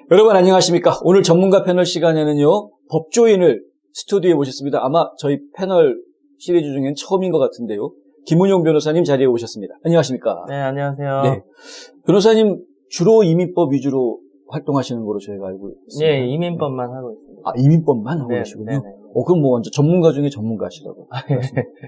여러분 안녕하십니까? 오늘 전문가 패널 시간에는요, 법조인을 스튜디오에 모셨습니다. 아마 저희 패널 시리즈 중엔 처음인 것 같은데요. 김은용 변호사님 자리에 오셨습니다. 안녕하십니까? 네, 안녕하세요. 네. 변호사님 주로 이민법 위주로 활동하시는 거로 저희가 알고 있습니다. 네, 이민법만 하고 있습니다. 아, 이민법만 하고 네, 계시군요. 네네. 그럼 뭐 완전 전문가 중에 전문가시라고. 네.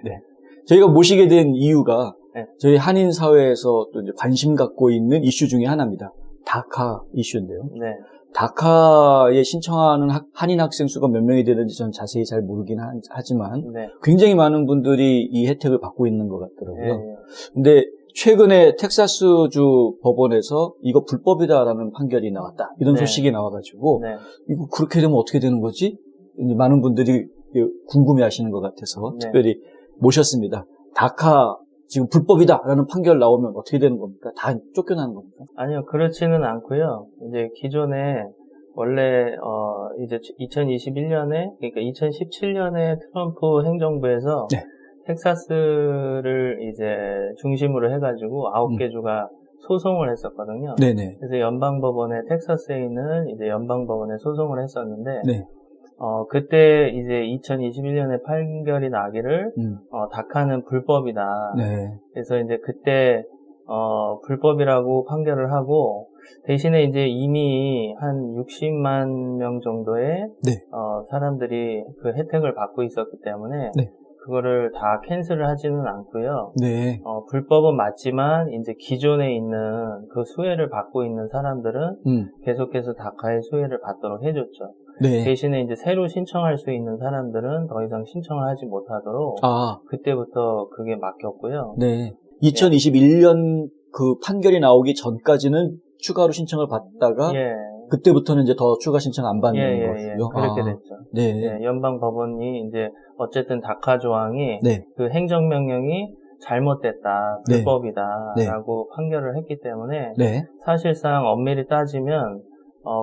네. 저희가 모시게 된 이유가 네. 저희 한인 사회에서 또 이제 관심 갖고 있는 이슈 중에 하나입니다. 다카 이슈인데요. 네. 다카에 신청하는 한인 학생 수가 몇 명이 되는지 저는 자세히 잘 모르긴 하지만 네. 굉장히 많은 분들이 이 혜택을 받고 있는 것 같더라고요. 네. 근데 최근에 텍사스주 법원에서 이거 불법이다라는 판결이 나왔다. 이런 네. 소식이 나와가지고 네. 이거 그렇게 되면 어떻게 되는 거지? 이제 많은 분들이 궁금해하시는 것 같아서 네. 특별히 모셨습니다. 다카 지금 불법이다라는 판결 나오면 어떻게 되는 겁니까? 다 쫓겨나는 겁니까? 아니요, 그렇지는 않고요. 이제 기존에 원래 이제 2021년에 그러니까 2017년에 트럼프 행정부에서 네. 텍사스를 이제 중심으로 해가지고 9개 주가 소송을 했었거든요. 네네. 그래서 연방법원에 텍사스에 있는 이제 연방법원에 소송을 했었는데 네. 그때 이제 2021년에 판결이 나기를 다카는 불법이다. 네. 그래서 이제 그때 불법이라고 판결을 하고 대신에 이제 이미 한 60만 명 정도의 네. 사람들이 그 혜택을 받고 있었기 때문에 네. 그거를 다 캔슬을 하지는 않고요. 네. 불법은 맞지만 이제 기존에 있는 그 수혜를 받고 있는 사람들은 계속해서 다카의 수혜를 받도록 해줬죠. 네. 대신에 이제 새로 신청할 수 있는 사람들은 더 이상 신청을 하지 못하도록 그때부터 그게 막혔고요. 네. 2021년 그 판결이 나오기 전까지는 추가로 신청을 받다가 예. 그때부터는 이제 더 추가 신청 안 받는 거고요. 그렇게 됐죠. 네. 예, 연방법원이 이제 어쨌든 다카 조항이 네. 그 행정명령이 잘못됐다, 네. 불법이다라고 판결을 했기 때문에 네. 사실상 엄밀히 따지면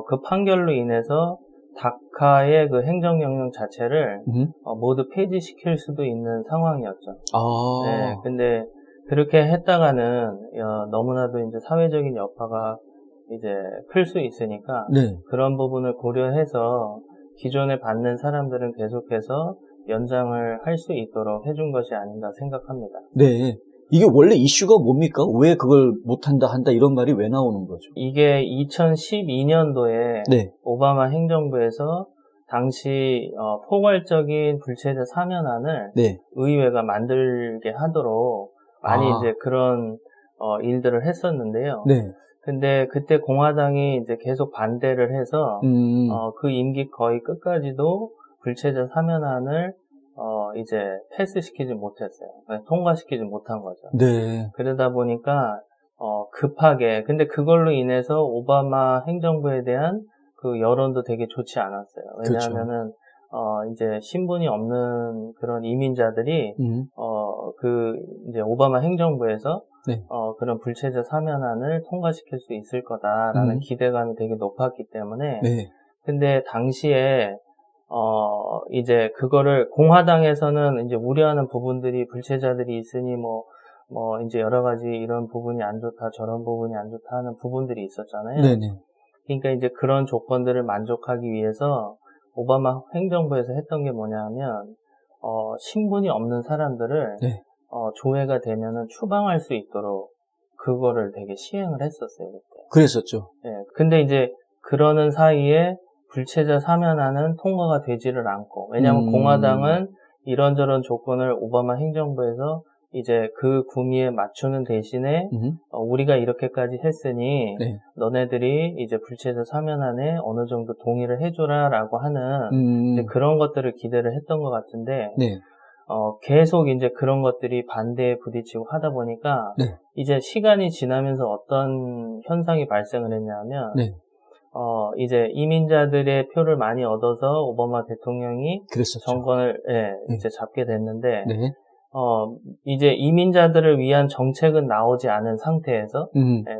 그 판결로 인해서 다카의 그 행정명령 자체를 모두 폐지시킬 수도 있는 상황이었죠. 네, 근데 그렇게 했다가는 너무나도 이제 사회적인 여파가 이제 클 수 있으니까 네. 그런 부분을 고려해서 기존에 받는 사람들은 계속해서 연장을 할 수 있도록 해준 것이 아닌가 생각합니다. 네. 이게 원래 이슈가 뭡니까? 왜 그걸 못한다 한다 이런 말이 왜 나오는 거죠? 이게 2012년도에 네. 오바마 행정부에서 당시 포괄적인 불체자 사면안을 네. 의회가 만들게 하도록 많이 이제 그런 일들을 했었는데요. 네. 근데 그때 공화당이 이제 계속 반대를 해서 그 임기 거의 끝까지도 불체자 사면안을 이제 패스시키지 못했어요. 통과시키지 못한 거죠. 네. 그러다 보니까 급하게 근데 그걸로 인해서 오바마 행정부에 대한 그 여론도 되게 좋지 않았어요. 왜냐하면은 이제 신분이 없는 그런 이민자들이 그 이제 오바마 행정부에서 네. 그런 불체자 사면안을 통과시킬 수 있을 거다라는 기대감이 되게 높았기 때문에 네. 근데 당시에 이제 그거를 공화당에서는 이제 우려하는 부분들이 불체자들이 있으니 뭐 이제 여러 가지 이런 부분이 안 좋다 저런 부분이 안 좋다 하는 부분들이 있었잖아요. 네네. 그러니까 이제 그런 조건들을 만족하기 위해서 오바마 행정부에서 했던 게 뭐냐면 신분이 없는 사람들을 네. 조회가 되면은 추방할 수 있도록 그거를 되게 시행을 했었어요 그때. 그랬었죠. 예. 근데 이제 그러는 사이에 불체자 사면안은 통과가 되지를 않고 왜냐하면 공화당은 이런저런 조건을 오바마 행정부에서 이제 그 구미에 맞추는 대신에 우리가 이렇게까지 했으니 네. 너네들이 이제 불체자 사면안에 어느 정도 동의를 해줘라라고 하는 이제 그런 것들을 기대를 했던 것 같은데 네. 계속 이제 그런 것들이 반대에 부딪히고 하다 보니까 네. 이제 시간이 지나면서 어떤 현상이 발생을 했냐면 네. 이제 이민자들의 표를 많이 얻어서 오바마 대통령이 그랬었죠. 정권을 이제 잡게 됐는데 네. 이제 이민자들을 위한 정책은 나오지 않은 상태에서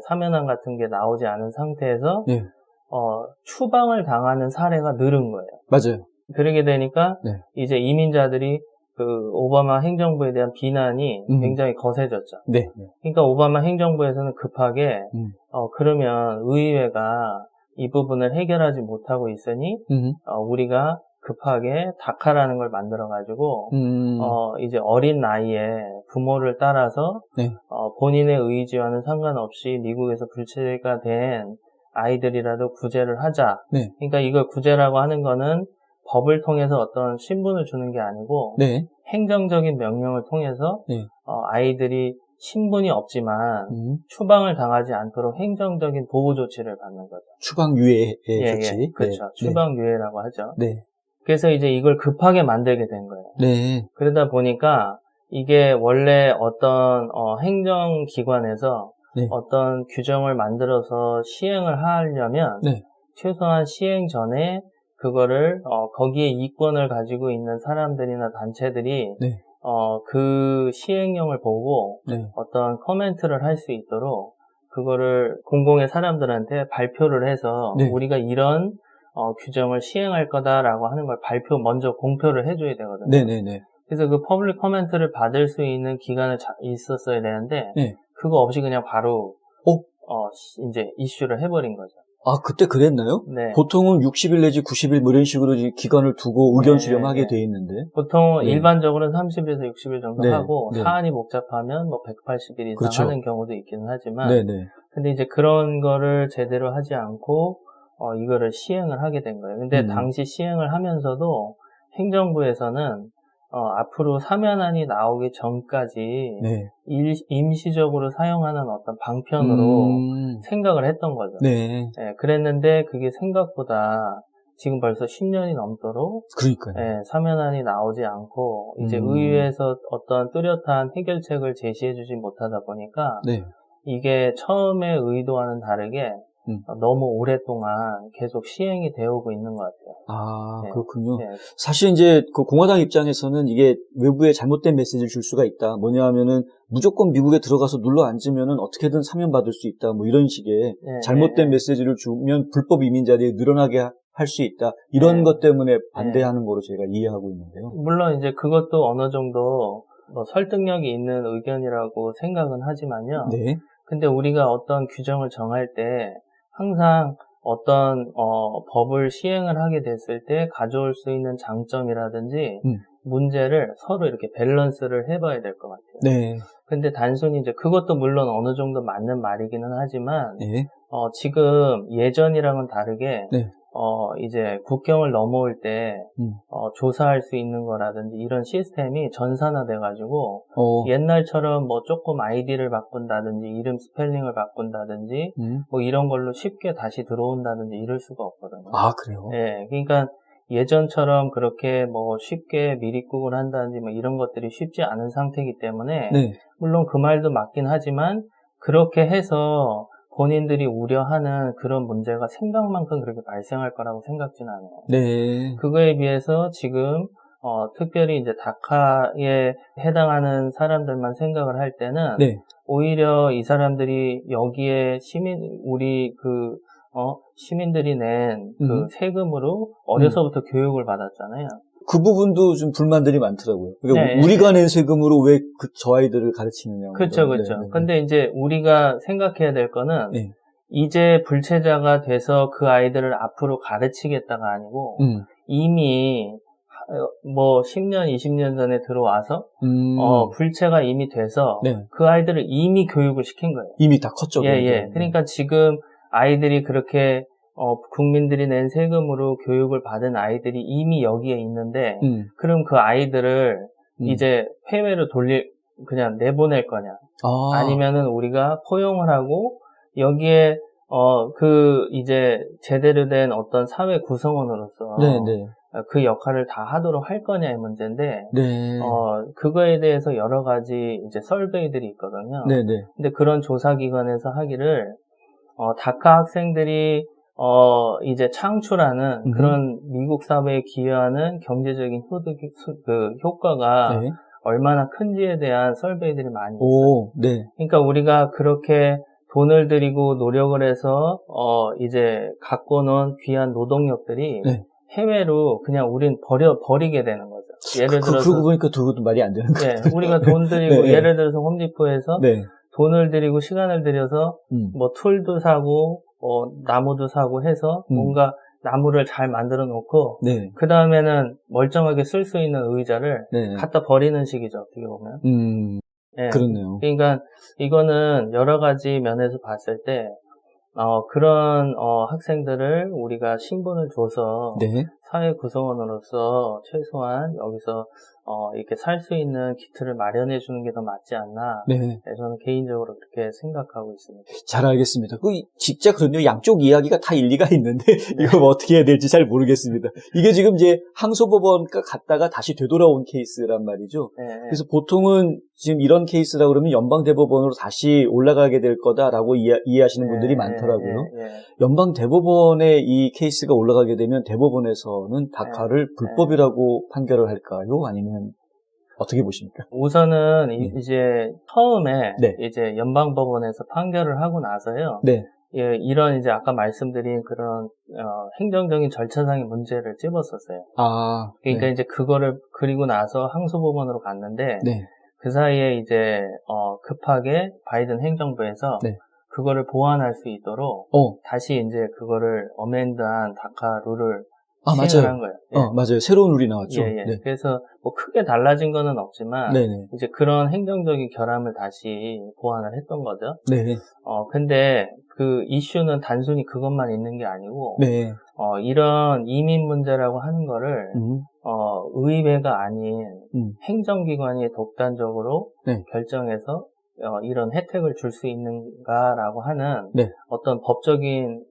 사면안 같은 게 나오지 않은 상태에서 네. 추방을 당하는 사례가 늘은 거예요. 맞아요. 그러게 되니까 네. 이제 이민자들이 그 오바마 행정부에 대한 비난이 굉장히 거세졌죠. 네. 그러니까 오바마 행정부에서는 급하게 그러면 의회가 이 부분을 해결하지 못하고 있으니 우리가 급하게 다카라는 걸 만들어가지고 이제 어린 나이에 부모를 따라서 네. 본인의 의지와는 상관없이 미국에서 불체가 된 아이들이라도 구제를 하자. 네. 그러니까 이걸 구제라고 하는 거는 법을 통해서 어떤 신분을 주는 게 아니고 네. 행정적인 명령을 통해서 네. 아이들이 신분이 없지만 추방을 당하지 않도록 행정적인 보호 조치를 받는 거죠. 추방 유예 조치. 예, 그렇죠. 네. 추방 유예라고 하죠. 네. 그래서 이제 이걸 급하게 만들게 된 거예요. 네. 그러다 보니까 이게 원래 어떤 행정기관에서 네. 어떤 규정을 만들어서 시행을 하려면 네. 최소한 시행 전에 그거를 거기에 이권을 가지고 있는 사람들이나 단체들이 네. 그 시행령을 보고 네. 어떤 코멘트를 할 수 있도록 그거를 공공의 사람들한테 발표를 해서 네. 우리가 이런 규정을 시행할 거다라고 하는 걸 먼저 공표를 해줘야 되거든요. 네네네. 그래서 그 퍼블릭 코멘트를 받을 수 있는 기간을 있었어야 되는데 네. 그거 없이 그냥 바로 이제 이슈를 해버린 거죠. 아, 그때 그랬나요? 네. 보통은 60일 내지 90일 뭐 이런 식으로 기간을 두고 의견 수렴하게 돼 있는데. 보통 네. 일반적으로는 30일에서 60일 정도 네. 하고 네. 사안이 복잡하면 뭐 180일 이상 그렇죠. 하는 경우도 있기는 하지만 네네. 근데 이제 그런 거를 제대로 하지 않고 이거를 시행을 하게 된 거예요. 근데 당시 시행을 하면서도 행정부에서는 앞으로 사면안이 나오기 전까지 네. 임시적으로 사용하는 어떤 방편으로 생각을 했던 거죠. 네. 예, 그랬는데 그게 생각보다 지금 벌써 10년이 넘도록 그러니까요. 사면안이 나오지 않고 이제 의회에서 어떤 뚜렷한 해결책을 제시해주지 못하다 보니까 네. 이게 처음에 의도와는 다르게 너무 오랫동안 계속 시행이 되어 오고 있는 것 같아요. 아, 네. 그렇군요. 네. 사실 이제 그 공화당 입장에서는 이게 외부에 잘못된 메시지를 줄 수가 있다. 뭐냐 하면은 무조건 미국에 들어가서 눌러 앉으면은 어떻게든 사면받을 수 있다. 뭐 이런 식의 잘못된 메시지를 주면 불법 이민자들이 늘어나게 할 수 있다. 이런 것 때문에 반대하는 거로 제가 이해하고 있는데요. 물론 이제 그것도 어느 정도 뭐 설득력이 있는 의견이라고 생각은 하지만요. 네. 근데 우리가 어떤 규정을 정할 때 항상 어떤 법을 시행을 하게 됐을 때 가져올 수 있는 장점이라든지 문제를 서로 이렇게 밸런스를 해봐야 될 것 같아요. 네. 근데 단순히 이제 그것도 물론 어느 정도 맞는 말이기는 하지만 네. 지금 예전이랑은 다르게 네. 이제 국경을 넘어올 때 조사할 수 있는 거라든지 이런 시스템이 전산화돼가지고 옛날처럼 뭐 조금 아이디를 바꾼다든지 이름 스펠링을 바꾼다든지 뭐 이런 걸로 쉽게 다시 들어온다든지 이럴 수가 없거든요. 아, 그래요? 네, 그러니까 예전처럼 그렇게 뭐 쉽게 미립국을 한다든지 뭐 이런 것들이 쉽지 않은 상태이기 때문에 네. 물론 그 말도 맞긴 하지만 그렇게 해서 본인들이 우려하는 그런 문제가 생각만큼 그렇게 발생할 거라고 생각지는 않아요. 네. 그거에 비해서 지금 특별히 이제 다카에 해당하는 사람들만 생각을 할 때는 네. 오히려 이 사람들이 여기에 시민들이 낸 그 세금으로 어려서부터 교육을 받았잖아요. 그 부분도 좀 불만들이 많더라고요. 그러니까 네, 우리가 낸 세금으로 왜 저 아이들을 가르치느냐. 그렇죠, 그렇죠. 네, 네. 근데 이제 우리가 생각해야 될 거는 네. 이제 불체자가 돼서 그 아이들을 앞으로 가르치겠다가 아니고 이미 뭐 10년, 20년 전에 들어와서 불체가 이미 돼서 네. 그 아이들을 이미 교육을 시킨 거예요. 이미 다 컸죠. 예. 그러니까 지금 아이들이 그렇게 국민들이 낸 세금으로 교육을 받은 아이들이 이미 여기에 있는데 그럼 그 아이들을 이제 해외로 그냥 내보낼 거냐 아니면은 우리가 포용을 하고 여기에 이제 제대로 된 어떤 사회 구성원으로서 네. 그 역할을 다 하도록 할 거냐의 문제인데 네. 그거에 대해서 여러 가지 이제 설베이들이 있거든요. 네. 근데 그런 조사기관에서 하기를 다카 학생들이 이제 창출하는 그런 미국 사회에 기여하는 경제적인 효과가 네. 얼마나 큰지에 대한 설베이들이 많이 있어요. 오, 네. 그러니까 우리가 그렇게 돈을 들이고 노력을 해서 이제 갖고 놓은 귀한 노동력들이 네. 해외로 그냥 우린 버리게 되는 거죠. 예를 들어서 그러고 보니까 그것도 말이 안 되는 거예요. 네, 우리가 돈 들이고 네. 예를 들어서 홈디포에서 네. 돈을 들이고 시간을 들여서 뭐 툴도 사고 나무도 사고 해서 뭔가 나무를 잘 만들어 놓고 네. 그 다음에는 멀쩡하게 쓸 수 있는 의자를 네. 갖다 버리는 식이죠. 어떻게 보면. 네. 그렇네요. 그러니까 이거는 여러 가지 면에서 봤을 때 그런 학생들을 우리가 신분을 줘서 네. 사회 구성원으로서 최소한 여기서 이렇게 살 수 있는 기틀을 마련해 주는 게 더 맞지 않나. 네. 저는 개인적으로 그렇게 생각하고 있습니다. 잘 알겠습니다. 진짜 그런요. 양쪽 이야기가 다 일리가 있는데 네. 이거 뭐 어떻게 해야 될지 잘 모르겠습니다. 이게 지금 이제 항소법원 갔다가 다시 되돌아온 케이스란 말이죠. 네. 그래서 보통은 지금 이런 케이스라 그러면 연방대법원으로 다시 올라가게 될 거다라고 이해하시는 분들이 많더라고요. 연방대법원에 이 케이스가 올라가게 되면 대법원에서는 다카를 불법이라고 판결을 할까요? 아니면 어떻게 보십니까? 우선은 이제 처음에 네. 이제 연방법원에서 판결을 하고 나서요. 네. 예, 이런 이제 아까 말씀드린 그런 행정적인 절차상의 문제를 찝었었어요. 그러니까 네. 이제 그거를 그리고 나서 항소법원으로 갔는데 네. 그 사이에 이제 급하게 바이든 행정부에서 네. 그거를 보완할 수 있도록 다시 이제 그거를 어멘드한 다카 룰을 시행을 한 거예요. 예. 맞아요. 새로운 룰이 나왔죠. 예, 예. 네. 그래서 뭐 크게 달라진 거는 없지만 네네. 이제 그런 행정적인 결함을 다시 보완을 했던 거죠. 네. 근데 그 이슈는 단순히 그것만 있는 게 아니고 네. 이런 이민 문제라고 하는 거를 의회가 아닌 행정기관이 독단적으로 네. 결정해서 이런 혜택을 줄 수 있는가라고 하는 네. 어떤 법적인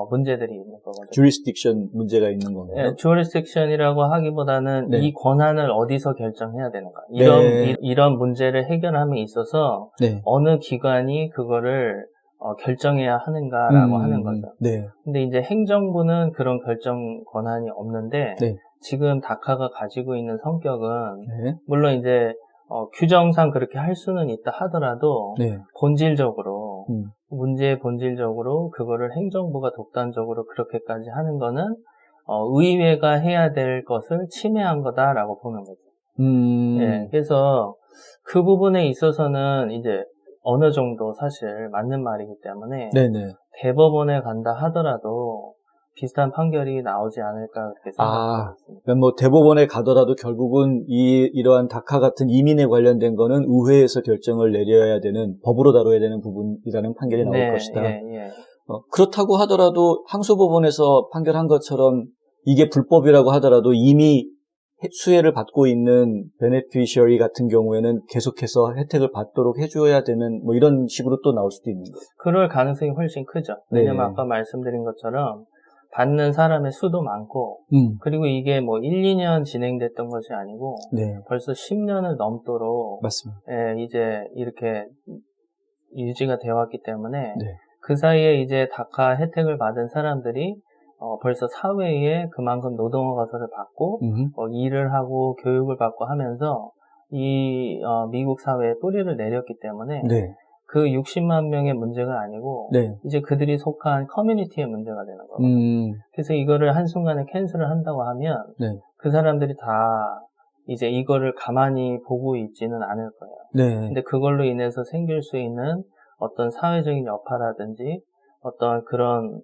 문제들이 있는 거거든요. jurisdiction 문제가 있는 건가요? 네, jurisdiction이라고 하기보다는 네. 이 권한을 어디서 결정해야 되는가. 이런 문제를 해결함에 있어서 네. 어느 기관이 그거를 결정해야 하는가라고 하는 거죠. 네. 근데 이제 행정부는 그런 결정 권한이 없는데 네. 지금 다카가 가지고 있는 성격은 네. 물론 이제 규정상 그렇게 할 수는 있다 하더라도 네. 본질적으로 문제의 본질적으로 그거를 행정부가 독단적으로 그렇게까지 하는 거는 의회가 해야 될 것을 침해한 거다라고 보는 거죠. 예, 그래서 그 부분에 있어서는 이제 어느 정도 사실 맞는 말이기 때문에 네네. 대법원에 간다 하더라도 비슷한 판결이 나오지 않을까 그렇게 생각하고 있습니다. 그러니까 뭐 대법원에 가더라도 결국은 이러한 다카 같은 이민에 관련된 거는 의회에서 결정을 내려야 되는 법으로 다뤄야 되는 부분이라는 판결이 나올 것이다. 예. 그렇다고 하더라도 항소법원에서 판결한 것처럼 이게 불법이라고 하더라도 이미 수혜를 받고 있는 베네피셔리 같은 경우에는 계속해서 혜택을 받도록 해줘야 되는 뭐 이런 식으로 또 나올 수도 있는 거예요. 그럴 가능성이 훨씬 크죠. 왜냐면 아까 말씀드린 것처럼 받는 사람의 수도 많고 그리고 이게 뭐 1, 2년 진행됐던 것이 아니고 벌써 10년을 넘도록 맞습니다. 이제 이렇게 유지가 되어 왔기 때문에 그 사이에 이제 다카 혜택을 받은 사람들이 벌써 사회에 그만큼 노동허가서를 받고 일을 하고 교육을 받고 하면서 이 미국 사회에 뿌리를 내렸기 때문에 그 60만 명의 문제가 아니고 이제 그들이 속한 커뮤니티의 문제가 되는 거거든요. 그래서 이거를 한순간에 캔슬을 한다고 하면 그 사람들이 다 이제 이거를 가만히 보고 있지는 않을 거예요. 근데 그걸로 인해서 생길 수 있는 어떤 사회적인 여파라든지 어떤 그런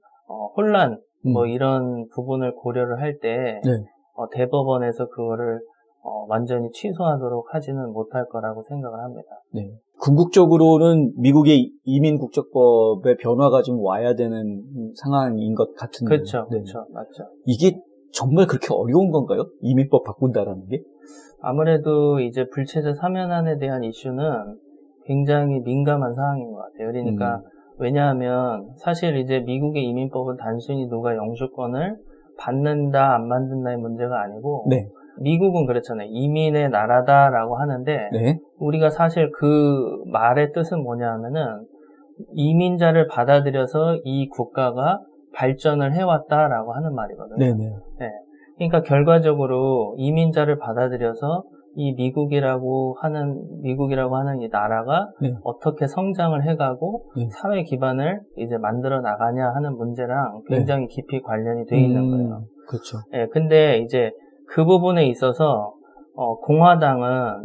혼란 뭐 이런 부분을 고려를 할 때 대법원에서 그거를 완전히 취소하도록 하지는 못할 거라고 생각을 합니다. 궁극적으로는 미국의 이민국적법의 변화가 좀 와야 되는 상황인 것 같은데. 그렇죠. 맞죠. 이게 정말 그렇게 어려운 건가요? 이민법 바꾼다라는 게? 아무래도 이제 불체자 사면안에 대한 이슈는 굉장히 민감한 사항인 것 같아요. 그러니까 왜냐하면 사실 이제 미국의 이민법은 단순히 누가 영주권을 받는다 안 받는다의 문제가 아니고 미국은 그렇잖아요. 이민의 나라다라고 하는데 우리가 사실 그 말의 뜻은 뭐냐 하면은 이민자를 받아들여서 이 국가가 발전을 해왔다라고 하는 말이거든요. 그러니까 결과적으로 이민자를 받아들여서 이 미국이라고 하는 이 나라가 어떻게 성장을 해가고 사회 기반을 이제 만들어 나가냐 하는 문제랑 굉장히 깊이 관련이 돼 있는 거예요. 그렇죠. 근데 이제 그 부분에 있어서 공화당은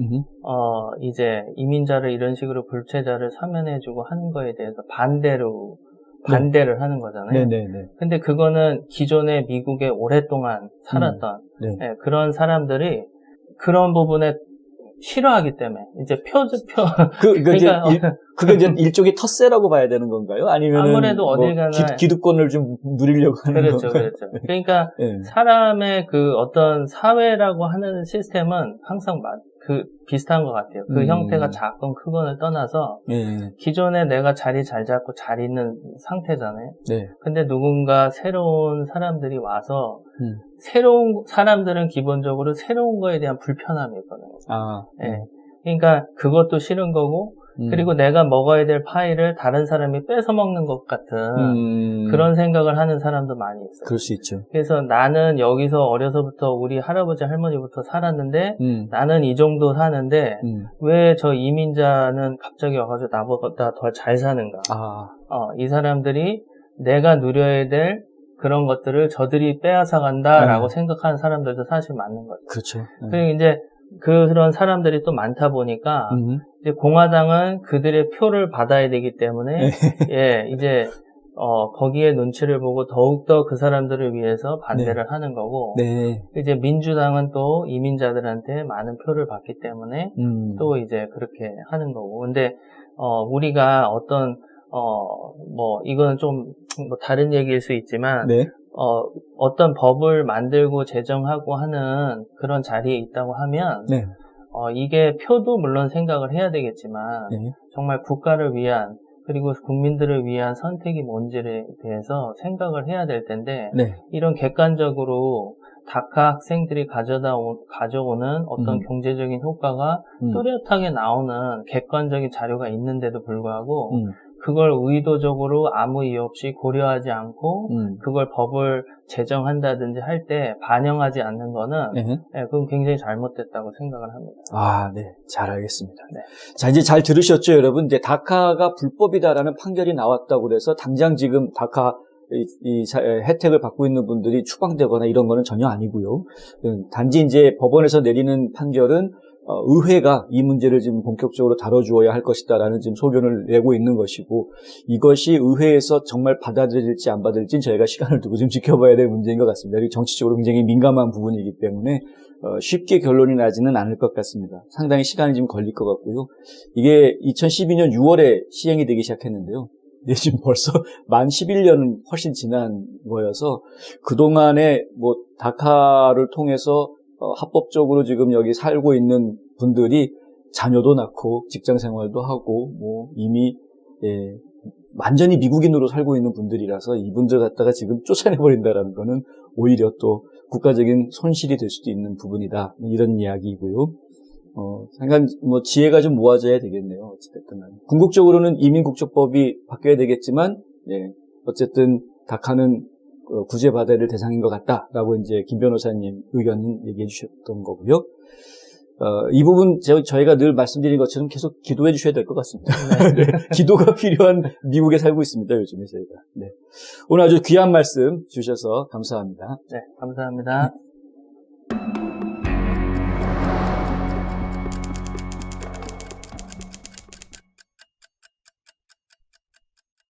이제 이민자를 이런 식으로 불체자를 사면해주고 하는 거에 대해서 반대로 반대를 하는 거잖아요. 네네네. 근데 그거는 기존에 미국에 오랫동안 살았던 네, 그런 사람들이 그런 부분에 싫어하기 때문에 이제 그러니까 그게 이제 일종의 텃세라고 봐야 되는 건가요? 아니면 아무래도 어딜 가나 기득권을 좀 누리려고 하는 그렇죠, 건가요? 그렇죠. 그러니까 네. 사람의 그 어떤 사회라고 하는 시스템은 항상 비슷한 것 같아요. 그 형태가 작건 크건을 떠나서 기존에 내가 자리 잘 잡고 잘 있는 상태잖아요. 네. 근데 누군가 새로운 사람들이 와서 새로운 사람들은 기본적으로 새로운 거에 대한 불편함이 있거든요. 네. 그러니까 그것도 싫은 거고 그리고 내가 먹어야 될 파이를 다른 사람이 뺏어 먹는 것 같은 그런 생각을 하는 사람도 많이 있어요. 그럴 수 있죠. 그래서 나는 여기서 어려서부터 우리 할아버지 할머니부터 살았는데 나는 이 정도 사는데 왜 저 이민자는 갑자기 와가지고 나보다 더 잘 사는가? 이 사람들이 내가 누려야 될 그런 것들을 저들이 빼앗아 간다라고 생각하는 사람들도 사실 많은 거죠. 그렇죠. 그리고 이제 그런 사람들이 또 많다 보니까 이제 공화당은 그들의 표를 받아야 되기 때문에 이제 거기에 눈치를 보고 더욱더 그 사람들을 위해서 반대를 하는 거고 이제 민주당은 또 이민자들한테 많은 표를 받기 때문에 또 이제 그렇게 하는 거고 근데 우리가 어떤 이거는 좀 다른 얘기일 수 있지만 어떤 법을 만들고 제정하고 하는 그런 자리에 있다고 하면 이게 표도 물론 생각을 해야 되겠지만 정말 국가를 위한 그리고 국민들을 위한 선택이 뭔지에 대해서 생각을 해야 될 텐데 이런 객관적으로 다카 학생들이 가져오는 어떤 경제적인 효과가 뚜렷하게 나오는 객관적인 자료가 있는데도 불구하고 그걸 의도적으로 아무 이유 없이 고려하지 않고 그걸 법을 제정한다든지 할 때 반영하지 않는 거는 그건 굉장히 잘못됐다고 생각을 합니다. 네. 잘 알겠습니다. 자, 이제 잘 들으셨죠, 여러분? 이제 다카가 불법이다라는 판결이 나왔다고 그래서 당장 지금 다카 이 혜택을 받고 있는 분들이 추방되거나 이런 거는 전혀 아니고요. 단지 이제 법원에서 내리는 판결은 의회가 이 문제를 지금 본격적으로 다뤄주어야 할 것이다라는 지금 소견을 내고 있는 것이고 이것이 의회에서 정말 받아들일지 안 받아들일지는 저희가 시간을 두고 좀 지켜봐야 될 문제인 것 같습니다. 정치적으로 굉장히 민감한 부분이기 때문에 쉽게 결론이 나지는 않을 것 같습니다. 상당히 시간이 좀 걸릴 것 같고요. 이게 2012년 6월에 시행이 되기 시작했는데요. 지금 벌써 만 11년은 훨씬 지난 거여서 그동안에 다카를 통해서 합법적으로 지금 여기 살고 있는 분들이 자녀도 낳고 직장 생활도 하고 이미 완전히 미국인으로 살고 있는 분들이라서 이분들 갖다가 지금 쫓아내버린다라는 거는 오히려 또 국가적인 손실이 될 수도 있는 부분이다. 이런 이야기이고요. 잠깐 지혜가 좀 모아져야 되겠네요. 어쨌든 궁극적으로는 이민국적법이 바뀌어야 되겠지만 어쨌든 다카는 구제받아야 될 대상인 것 같다라고 이제 김 변호사님 의견은 얘기해 주셨던 거고요. 이 부분 저희가 늘 말씀드린 것처럼 계속 기도해 주셔야 될 것 같습니다. 기도가 필요한 미국에 살고 있습니다. 요즘에 저희가. 오늘 아주 귀한 말씀 주셔서 감사합니다. 감사합니다.